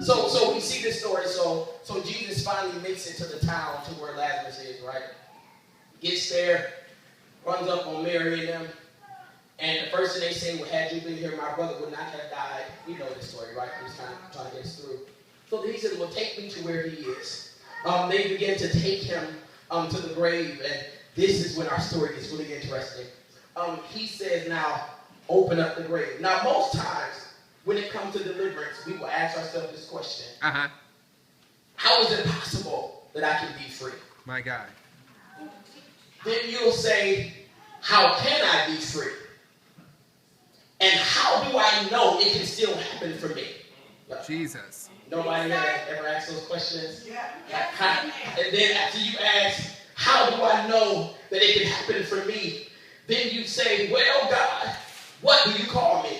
So we see this story. So Jesus finally makes it to the town to where Lazarus is, right? Gets there, runs up on Mary and them. And the first thing they say, well, had you been here, my brother would not have died. We know this story, right? I'm just kind of trying to get us through. So he said, well, take me to where he is. They begin to take him to the grave. And this is when our story gets really interesting. He says, now, open up the grave. Now, most times, when it comes to deliverance, we will ask ourselves this question. How is it possible that I can be free? My God. Then you'll say, how can I be free? And how do I know it can still happen for me? Jesus. Nobody ever asked those questions? Yeah. And then after you ask, how do I know that it can happen for me? Then you say, well, God, what do you call me?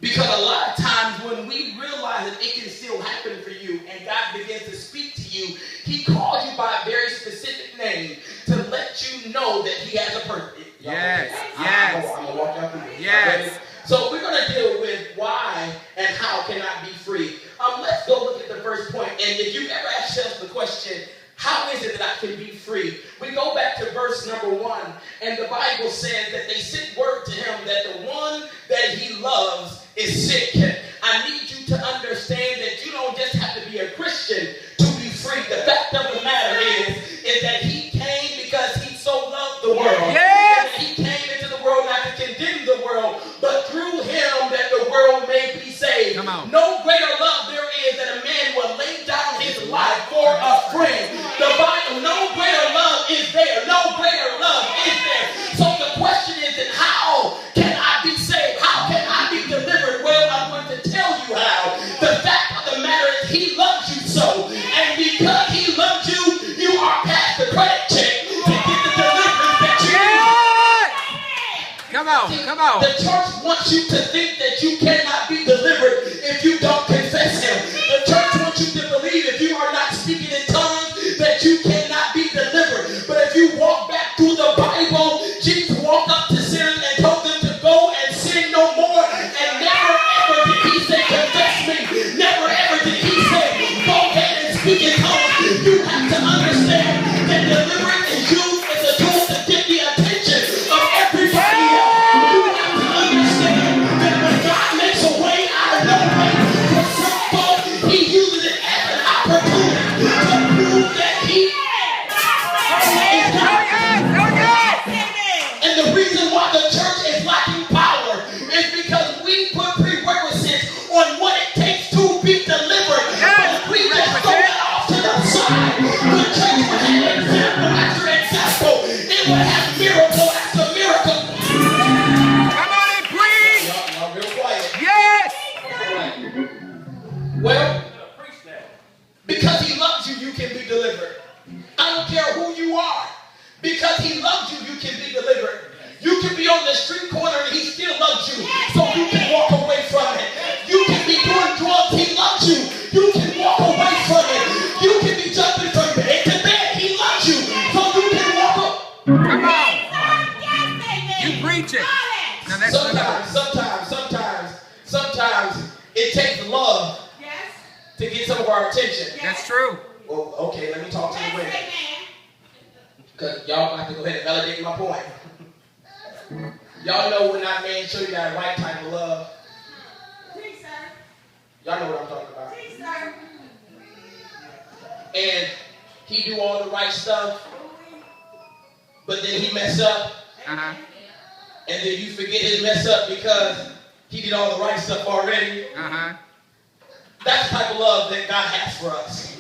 Because a lot of times when we realize that it can still happen for you and God begins to speak to you, he calls you by a very specific name to let you know that he has a purpose. Yes. I'm going to walk out through this. Yes. So we're going to deal with why and how can I be free. Let's go look at the first point. And if you ever ask yourself the question, how is it that I can be free? We go back to verse number 1, and the Bible says that they sent word to him that the one that he loves is sick. I need you to understand that you don't just have to be a Christian to be free. The fact of the matter is that he came because he so loved the world. Yes. And he came into the world not to condemn the world, but through him that the world may be saved. Come on. No greater love there is that a man will lay down his life for a friend. The Bible, no greater love is there. No greater love is there. So the question is then how can I be saved? How can I be delivered? Well, I'm going to tell you how. The fact of the matter is he loves you so. And because he loves you, you are past the credit check to get the deliverance that you need. Come on. Come on. The church wants you to think that you cannot be delivered if you don't confess him. The church wants you to believe if you are not speaking in tongues that you cannot be delivered. But if you walk back through the Bible, Jesus walked up to sinners and told them to go and sin no more. And never ever did he say, confess me. Never ever did he say, go ahead and speak in tongues. You have to understand that deliverance is used as a tool to get the attention of everybody else. You have to understand that when God makes a way out of no way for some folk, he uses it as an opportunity to prove that he is God. And the reason why the church is lacking power is because we put prerequisites on what it takes to be delivered. But if we just throw that off to the side, the church would have example after example. It would have miracle after miracle. Come on and preach. Y'all real quiet. Yes. Well, because he loves you, you can be delivered. I don't care who you are. Because he loves you, you can be delivered. You can be on the street corner and he still loves you. So you can walk away from it. You can be doing drugs, he loves you. You can walk away from it. You can be jumping from bed to bed, he loves you. So you can walk up. Come on. You preach it. Now that's Sometimes it takes love to get some of our attention. That's true. Well, okay, let me talk to the women. Because y'all have to go ahead and validate my point. Y'all know when that man show you that right type of love. Y'all know what I'm talking about. And he do all the right stuff, but then he mess up. Uh-huh. And then you forget his mess up because he did all the right stuff already. Uh-huh. That's the type of love that God has for us.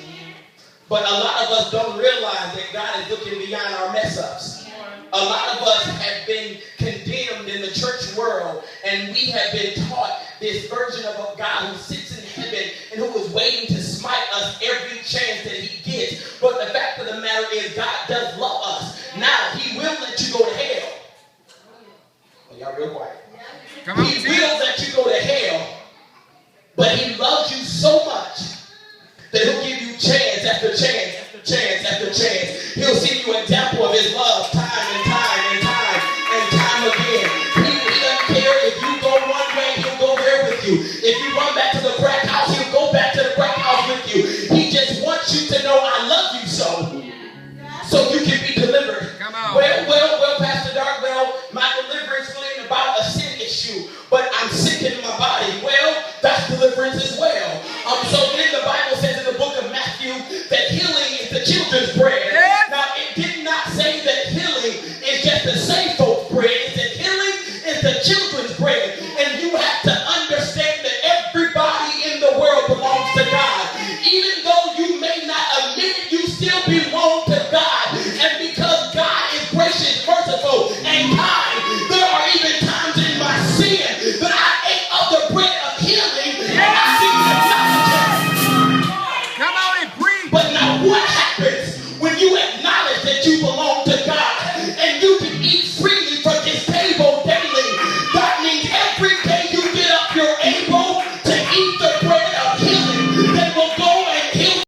But a lot of us don't realize that God is looking beyond our mess ups. A lot of us have been condemned in the church world, and we have been taught this version of a God who sits in heaven and who is waiting to smite us every chance that he gets. But the fact of the matter is God does love us. Now, he will let you go to hell. Oh, y'all real quiet. Come on. He will let you go to hell, but he loves you so much that he'll give you chance after chance after chance after chance. He'll send you an example of his love time and time and time and time again. He doesn't care if you go one way, he'll go there with you. If you run back to the crack house, he'll go Even though you may not admit it, you still belong to God. And because God is gracious, merciful, and kind, there are even times in my sin that I ate of the bread of healing and I didn't acknowledge it. Come on and preach. But now what happens when you acknowledge that you belong